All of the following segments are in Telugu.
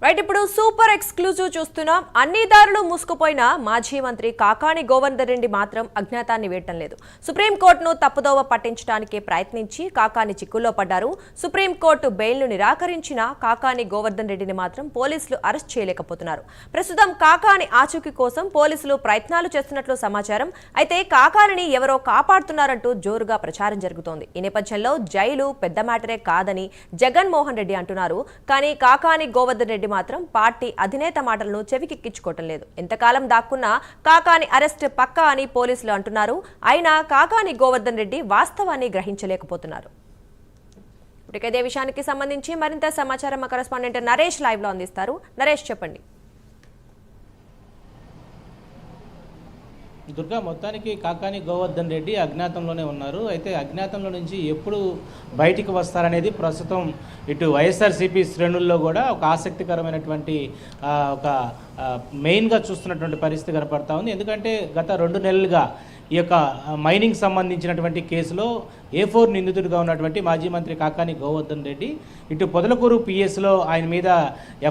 రైట్ ఇప్పుడు సూపర్ ఎక్స్క్లూజివ్ చూస్తున్నాం. అన్ని దారులు మూసుకుపోయిన మాజీ మంత్రి కాకాని గోవర్ధన్ రెడ్డి మాత్రం అజ్ఞాతాన్ని వీడటం లేదు. సుప్రీంకోర్టును తప్పుదోవ పట్టించడానికి ప్రయత్నించి కాకాని చిక్కుల్లో పడ్డారు. సుప్రీంకోర్టు బెయిల్ను నిరాకరించిన కాకాని గోవర్ధన్ రెడ్డిని మాత్రం పోలీసులు అరెస్ట్ చేయలేకపోతున్నారు. ప్రస్తుతం కాకాని ఆచూకీ కోసం పోలీసులు ప్రయత్నాలు చేస్తున్నట్లు సమాచారం. అయితే కాకానిని ఎవరో కాపాడుతున్నారంటూ జోరుగా ప్రచారం జరుగుతోంది. ఈ నేపథ్యంలో జైలు పెద్ద మ్యాటరే కాదని జగన్మోహన్ రెడ్డి అంటున్నారు. కానీ కాకాని గోవర్ధన్ రెడ్డి మాత్రం పార్టీ అధినేత మాటలను చెవికెక్కించుకోవటం లేదు. ఎంతకాలం దాక్కున్నా కాకాని అరెస్ట్ పక్కా అని పోలీసులు అంటున్నారు. అయినా కాకాని గోవర్ధన్ రెడ్డి వాస్తవాన్ని గ్రహించలేకపోతున్నారు. ఇదే విషయానికి సంబంధించి మరింత సమాచారం మా కరెస్పాండెంట్ నరేష్ లైవ్ లో అందిస్తారు. నరేష్ చెప్పండి. దుర్గా, మొత్తానికి కాకాని గోవర్ధన్ రెడ్డి అజ్ఞాతంలోనే ఉన్నారు. అయితే అజ్ఞాతంలో నుంచి ఎప్పుడు బయటికి వస్తారనేది ప్రస్తుతం ఇటు వైఎస్ఆర్సీపీ శ్రేణుల్లో కూడా ఒక ఆసక్తికరమైనటువంటి ఒక మెయిన్గా చూస్తున్నటువంటి పరిస్థితి కనపడతా ఉంది. ఎందుకంటే గత 2 నెలలుగా ఈ యొక్క మైనింగ్ సంబంధించినటువంటి కేసులో A4 నిందితుడిగా ఉన్నటువంటి మాజీ మంత్రి కాకాని గోవర్ధన్ రెడ్డి ఇటు పొదలకూరు పిఎస్లో ఆయన మీద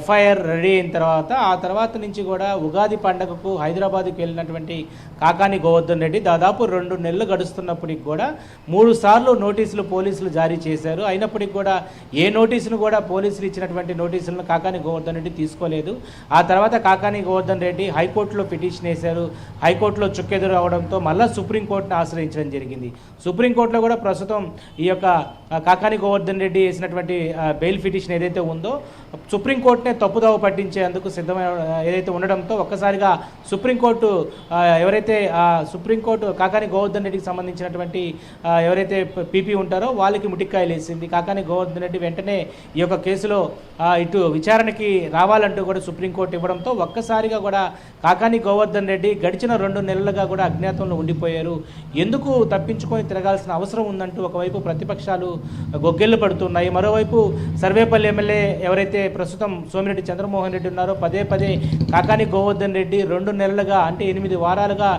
FIR రెడీ అయిన ఆ తర్వాత నుంచి కూడా ఉగాది పండగకు హైదరాబాద్కి వెళ్ళినటువంటి కాకాని గోవర్ధన్ రెడ్డి దాదాపు 2 నెలలు గడుస్తున్నప్పటికి కూడా 3 సార్లు నోటీసులు పోలీసులు జారీ చేశారు. అయినప్పటికీ కూడా ఏ నోటీసును కూడా పోలీసులు ఇచ్చినటువంటి నోటీసులను కాకాని గోవర్ధన్ రెడ్డి తీసుకోలేదు. ఆ తర్వాత కాకాని గోవర్ధన్ రెడ్డి హైకోర్టులో పిటిషన్ వేశారు. హైకోర్టులో చుక్కెదురు అవడంతో మళ్ళీ సుప్రీంకోర్టును ఆశ్రయించడం జరిగింది. సుప్రీంకోర్టులో కూడా ప్రస్తుతం ఈ యొక్క కాకాని గోవర్ధన్ రెడ్డి వేసినటువంటి బెయిల్ పిటిషన్ ఏదైతే ఉందో సుప్రీంకోర్టునే తప్పుదోవ పట్టించేందుకు సిద్ధమై ఏదైతే ఉండడంతో ఒక్కసారిగా సుప్రీంకోర్టు ఎవరైతే సుప్రీంకోర్టు కాకాని గోవర్ధన్ రెడ్డికి సంబంధించినటువంటి ఎవరైతే పీపీ ఉంటారో వాళ్ళకి ముటిక్కాయలు వేసింది. కాకాని గోవర్ధన్ రెడ్డి వెంటనే ఈ యొక్క కేసులో ఇటు విచారణకి రావాలంటూ కూడా సుప్రీంకోర్టు ఇవ్వడంతో ఒక్కసారిగా కూడా కాకాని గోవర్ధన్ రెడ్డి గడిచిన 2 నెలలుగా కూడా అజ్ఞాతంలో ఉండిపోయారు. ఎందుకు తప్పించుకొని తిరగాల్సిన అవసరం ఉందంటూ ఒకవైపు ప్రతిపక్షాలు గొగ్గెళ్ళు పడుతున్నాయి. మరోవైపు సర్వేపల్లి ఎమ్మెల్యే ఎవరైతే ప్రస్తుతం సోమిరెడ్డి చంద్రమోహన్ రెడ్డి ఉన్నారో పదే కాకాని గోవర్ధన్ రెడ్డి 2 నెలలుగా అంటే 8 వారాలుగా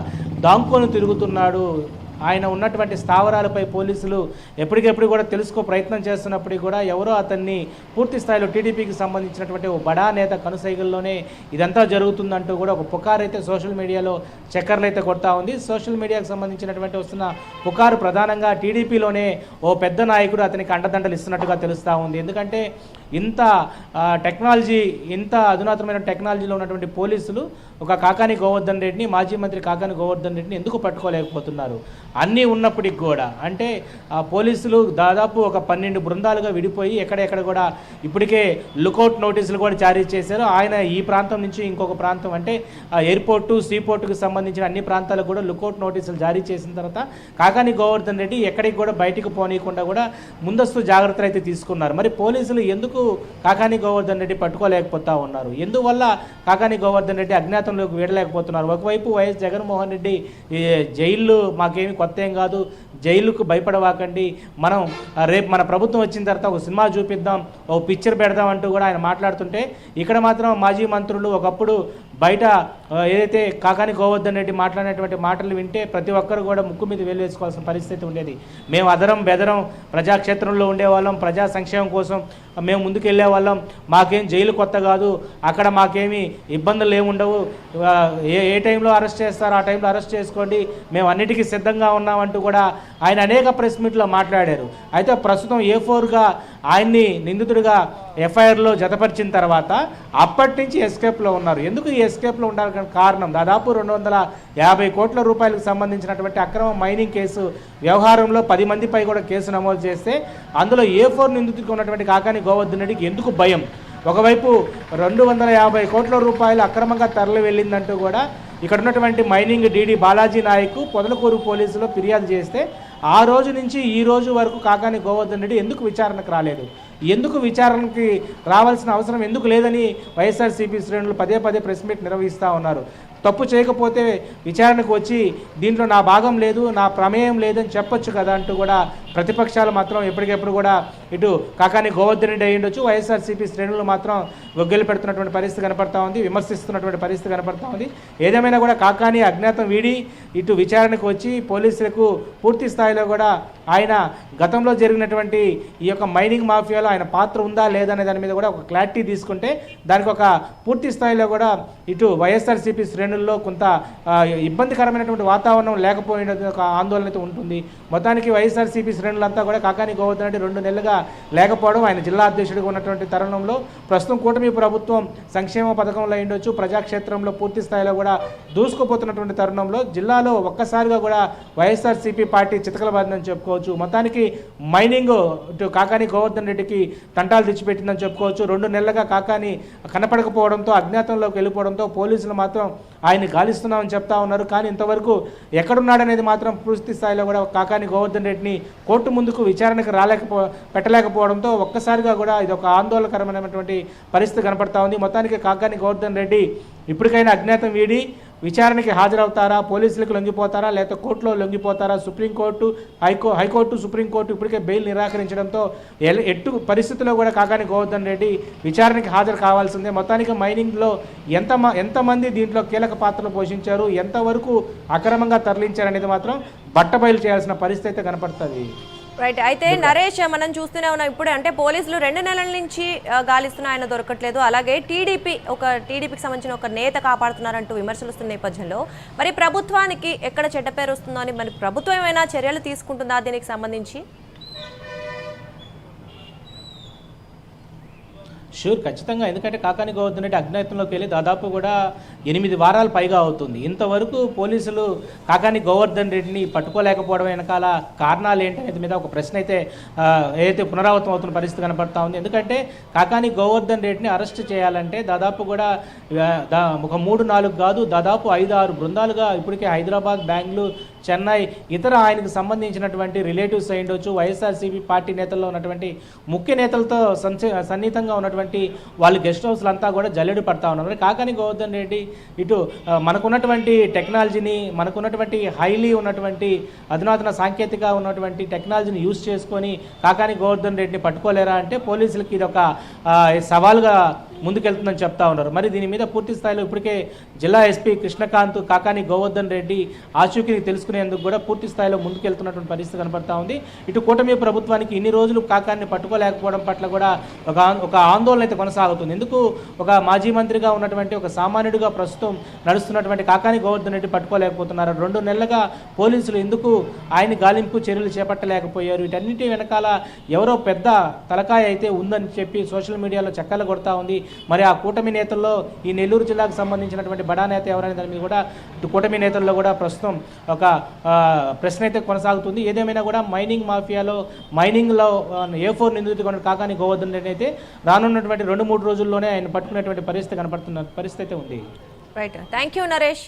దాంకొని తిరుగుతున్నాడు. ఆయన ఉన్నటువంటి స్థావరాలపై పోలీసులు ఎప్పటికెప్పుడు కూడా తెలుసుకో ప్రయత్నం చేస్తున్నప్పటికీ కూడా ఎవరో అతన్ని పూర్తి స్థాయిలో టీడీపీకి సంబంధించినటువంటి ఓ బడా నేత కనుసైగల్లోనే ఇదంతా జరుగుతుందంటూ కూడా ఒక పుకారు అయితే సోషల్ మీడియాలో చక్కర్లు అయితే కొడతా ఉంది. సోషల్ మీడియాకు సంబంధించినటువంటి వస్తున్న పుకారు ప్రధానంగా టీడీపీలోనే ఓ పెద్ద నాయకుడు అతనికి అండదండలు ఇస్తున్నట్టుగా తెలుస్తూ ఉంది. ఎందుకంటే ఇంత టెక్నాలజీ ఇంత అధునాతనమైన టెక్నాలజీలో ఉన్నటువంటి పోలీసులు ఒక కాకాని గోవర్ధన్ రెడ్డిని మాజీ మంత్రి కాకాని గోవర్ధన్ రెడ్డిని ఎందుకు పట్టుకోలేకపోతున్నారు? అన్నీ ఉన్నప్పటికి కూడా అంటే పోలీసులు దాదాపు ఒక 12 బృందాలుగా విడిపోయి ఎక్కడెక్కడ కూడా ఇప్పటికే లుకౌట్ నోటీసులు కూడా జారీ చేశారు. ఆయన ఈ ప్రాంతం నుంచి ఇంకొక ప్రాంతం అంటే ఎయిర్పోర్టు సీపోర్టుకు సంబంధించిన అన్ని ప్రాంతాలకు కూడా లుకౌట్ నోటీసులు జారీ చేసిన తర్వాత కాకాని గోవర్ధన్ రెడ్డి ఎక్కడికి కూడా బయటికి పోనీయకుండా కూడా ముందస్తు జాగ్రత్తలు అయితే తీసుకున్నారు. మరి పోలీసులు ఎందుకు కాకాని గోవర్ధన్ రెడ్డి పట్టుకోలేకపోతా ఉన్నారు? ఎందువల్ల కాకాని గోవర్ధన్ రెడ్డి అజ్ఞాతంలోకి వీడలేకపోతున్నారు? ఒకవైపు వైఎస్ జగన్మోహన్ రెడ్డి జైళ్ళు మాకేమి కొత్త ఏం కాదు, జైలుకు భయపడవాకండి, మనం రేపు మన ప్రభుత్వం వచ్చిన తర్వాత ఒక సినిమా చూపిద్దాం, ఒక పిక్చర్ పెడదాం అంటూ కూడా ఆయన మాట్లాడుతుంటే ఇక్కడ మాత్రం మాజీ మంత్రులు ఒకప్పుడు బయట ఏదైతే కాకాని గోవర్ధన్ రెడ్డి మాట్లాడినటువంటి మాటలు వింటే ప్రతి ఒక్కరు కూడా ముక్కు మీద వేలు వేసుకోవాల్సిన పరిస్థితి ఉండేది. మేము అదరం బెదరం ప్రజాక్షేత్రంలో ఉండేవాళ్ళం, ప్రజా సంక్షేమం కోసం మేము ముందుకు వెళ్ళే వాళ్ళం, మాకేం జైలు కొత్త కాదు, అక్కడ మాకేమి ఇబ్బందులు ఏముండవు, ఏ టైంలో అరెస్ట్ చేస్తారో ఆ టైంలో అరెస్ట్ చేసుకోండి, మేము అన్నిటికీ సిద్ధంగా ఉన్నామంటూ కూడా ఆయన అనేక ప్రెస్ మీట్లో మాట్లాడారు. అయితే ప్రస్తుతం A4గా ఆయన్ని నిందితుడిగా FIRలో జతపరిచిన తర్వాత అప్పటి నుంచి ఎస్కేప్లో ఉన్నారు. ఎందుకు ఈ ఎస్కేప్లో ఉండాలని కారణం దాదాపు 250 కోట్ల రూపాయలకు సంబంధించినటువంటి అక్రమ మైనింగ్ కేసు వ్యవహారంలో 10 మందిపై కూడా కేసు నమోదు చేస్తే అందులో A4 నిందితుడికి ఉన్నటువంటి కాకాని గోవర్ధన్ రెడ్డికి ఎందుకు భయం? ఒకవైపు 250 కోట్ల రూపాయలు అక్రమంగా తరలి వెళ్ళిందంటూ కూడా ఇక్కడ ఉన్నటువంటి మైనింగ్ డీడీ బాలాజీ నాయక్ పొదలకూరు పోలీసులో ఫిర్యాదు చేస్తే ఆ రోజు నుంచి ఈ రోజు వరకు కాకాని గోవర్ధన్ రెడ్డి ఎందుకు విచారణకు రాలేదు? ఎందుకు విచారణకి రావాల్సిన అవసరం ఎందుకు లేదని వైఎస్ఆర్సీపీ శ్రేణులు పదే ప్రెస్ మీట్ నిర్వహిస్తూ ఉన్నారు. తప్పు చేయకపోతే విచారణకు వచ్చి దీంట్లో నా భాగం లేదు, నా ప్రమేయం లేదని చెప్పొచ్చు కదా అంటూ కూడా ప్రతిపక్షాలు మాత్రం ఎప్పటికెప్పుడు కూడా ఇటు కాకాని గోవర్ధన్ రెడ్డి అయ్యి ఉండొచ్చు, వైఎస్ఆర్సీపీ శ్రేణులు మాత్రం గొగ్గెలు పెడుతున్నటువంటి పరిస్థితి కనపడతా ఉంది, విమర్శిస్తున్నటువంటి పరిస్థితి కనపడతా ఉంది. ఏదేమైనా కూడా కాకాని అజ్ఞాతం వీడి ఇటు విచారణకు వచ్చి పోలీసులకు పూర్తి స్థాయిలో కూడా ఆయన గతంలో జరిగినటువంటి ఈ యొక్క మైనింగ్ మాఫియాలో ఆయన పాత్ర ఉందా లేదా అనే దాని మీద కూడా ఒక క్లారిటీ తీసుకుంటే దానికి ఒక పూర్తి స్థాయిలో కూడా ఇటు వైఎస్ఆర్సీపీ శ్రేణుల్లో కొంత ఇబ్బందికరమైనటువంటి వాతావరణం లేకపోయిన ఒక ఆందోళన అయితే ఉంటుంది. మొత్తానికి వైఎస్ఆర్సీపీ శ్రేణులంతా కూడా కాకాని గోవర్ధన్ రెడ్డి 2 నెలలుగా లేకపోవడం, ఆయన జిల్లా అధ్యక్షుడిగా ఉన్నటువంటి తరుణంలో ప్రస్తుతం కూటమి ప్రభుత్వం సంక్షేమ పథకంలో ఉండొచ్చు, ప్రజాక్షేత్రంలో పూర్తి స్థాయిలో కూడా దూసుకుపోతున్నటువంటి తరుణంలో జిల్లాలో ఒక్కసారిగా కూడా వైఎస్ఆర్సీపీ పార్టీ చితకలబారిందని చెప్పుకోవచ్చు. మొత్తానికి మైనింగ్ ఇటు కాకాని గోవర్ధన్ రెడ్డికి తంటాలు తెచ్చిపెట్టిందని చెప్పుకోవచ్చు. 2 నెలలుగా కాకాని కనపడకపోవడంతో, అజ్ఞాతంలోకి వెళ్ళిపోవడంతో పోలీసులు మాత్రం ఆయన గాలిస్తున్నామని చెప్తా ఉన్నారు. కానీ ఇంతవరకు ఎక్కడున్నాడనేది మాత్రం పూర్తి స్థాయిలో కూడా కాకాని గోవర్ధన్ రెడ్డిని కోర్టు ముందుకు విచారణకు పెట్టలేకపోవడంతో ఒక్కసారిగా కూడా ఇది ఒక ఆందోళనకరమైనటువంటి పరిస్థితి కనపడతా ఉంది. మొత్తానికి కాకాని గోవర్ధన్ రెడ్డి ఇప్పటికైనా అజ్ఞాతం వీడి విచారణకి హాజరవుతారా, పోలీసులకు లొంగిపోతారా, లేకపోతే కోర్టులో లొంగిపోతారా? సుప్రీంకోర్టు, హైకోర్టు, సుప్రీంకోర్టు ఇప్పటికే బెయిల్ నిరాకరించడంతో ఎట్టు పరిస్థితుల్లో కూడా కాకాని గోవర్ధన్ రెడ్డి విచారణకి హాజరు కావాల్సిందే. మొత్తానికి మైనింగ్లో ఎంతమంది దీంట్లో కీలక పాత్రలు పోషించారు, ఎంతవరకు అక్రమంగా తరలించారనేది మాత్రం బట్టబయలు చేయాల్సిన పరిస్థితి అయితే కనపడుతుంది. రైట్. అయితే నరేష్, మనం చూస్తూనే ఉన్నాం ఇప్పుడే, అంటే పోలీసులు 2 నెలల నుంచి గాలిస్తున్న ఆయన దొరకట్లేదు. అలాగే టీడీపీకి సంబంధించిన ఒక నేత కాపాడుతున్నారంటూ విమర్శలు వస్తున్న నేపథ్యంలో మరి ప్రభుత్వానికి ఎక్కడ చెడ్డ పేరు వస్తుందో అని మరి ప్రభుత్వం ఏమైనా చర్యలు తీసుకుంటుందా దీనికి సంబంధించి? షూర్, ఖచ్చితంగా. ఎందుకంటే కాకాని గోవర్ధన్ రెడ్డి అజ్ఞాతంలోకి వెళ్ళి దాదాపు కూడా 8 వారాలు పైగా అవుతుంది. ఇంతవరకు పోలీసులు కాకాని గోవర్ధన్ రెడ్డిని పట్టుకోలేకపోవడం వెనకాల కారణాలు ఏంటనేది మీద ఒక ప్రశ్న అయితే ఏదైతే పునరావృతం అవుతున్న పరిస్థితి కనపడతా ఉంది. ఎందుకంటే కాకాని గోవర్ధన్ రెడ్డిని అరెస్ట్ చేయాలంటే దాదాపు కూడా ఒక 3-4 కాదు, దాదాపు 5-6 బృందాలుగా ఇప్పటికే హైదరాబాద్, బెంగళూరు, చెన్నై, ఇతర ఆయనకు సంబంధించినటువంటి రిలేటివ్స్ అయి ఉండొచ్చు, వైఎస్ఆర్సీపీ పార్టీ నేతల్లో ఉన్నటువంటి ముఖ్య నేతలతో సన్నిహితంగా ఉన్నటువంటి వాళ్ళు గెస్ట్ హౌస్లంతా కూడా జల్లెడు పడతా ఉన్నారు. కాకాని గోవర్ధన్ రెడ్డి ఇటు మనకున్నటువంటి టెక్నాలజీని, మనకున్నటువంటి హైలీ ఉన్నటువంటి అధునాతన సాంకేతిక ఉన్నటువంటి టెక్నాలజీని యూజ్ చేసుకొని కాకాని గోవర్ధన్ రెడ్డిని పట్టుకోలేరా అంటే పోలీసులకి ఇది ఒక సవాల్గా ముందుకెళ్తుందని చెప్తా ఉన్నారు. మరి దీని మీద పూర్తి స్థాయిలో ఇప్పటికే జిల్లా ఎస్పీ కృష్ణకాంత్ కాకాని గోవర్ధన్ రెడ్డి ఆచూకీని తెలుసుకునేందుకు కూడా పూర్తి స్థాయిలో ముందుకెళ్తున్నటువంటి పరిస్థితి కనపడతా ఉంది. ఇటు కూటమి ప్రభుత్వానికి ఇన్ని రోజులు కాకాన్ని పట్టుకోలేకపోవడం పట్ల కూడా ఒక ఆందోళన అయితే కొనసాగుతుంది. ఎందుకు ఒక మాజీ మంత్రిగా ఉన్నటువంటి ఒక సామాన్యుడిగా ప్రస్తుతం నడుస్తున్నటువంటి కాకాని గోవర్ధన్ రెడ్డి పట్టుకోలేకపోతున్నారు? 2 నెలలుగా పోలీసులు ఎందుకు ఆయన గాలింపు చర్యలు చేపట్టలేకపోయారు? వీటన్నిటి వెనకాల ఎవరో పెద్ద తలకాయ అయితే ఉందని చెప్పి సోషల్ మీడియాలో చక్కర్లు కొడతా ఉంది. మరి ఆ కూటమి నేతల్లో ఈ నెల్లూరు జిల్లాకు సంబంధించినటువంటి బడా నేత ఎవరనే దాని మీద కూడా ఇటు కూటమి నేతల్లో కూడా ప్రస్తుతం ఒక ప్రశ్న అయితే కొనసాగుతుంది. ఏదేమైనా కూడా మైనింగ్ మాఫియాలో మైనింగ్లో A4 నిందితుడు కాకాని గోవర్ధన్ రెడ్డి అయితే రానున్నటువంటి 2-3 రోజుల్లోనే ఆయన పట్టుకునేటువంటి పరిస్థితి కనపడుతున్న పరిస్థితి అయితే ఉంది. రైట్. Thank you Naresh.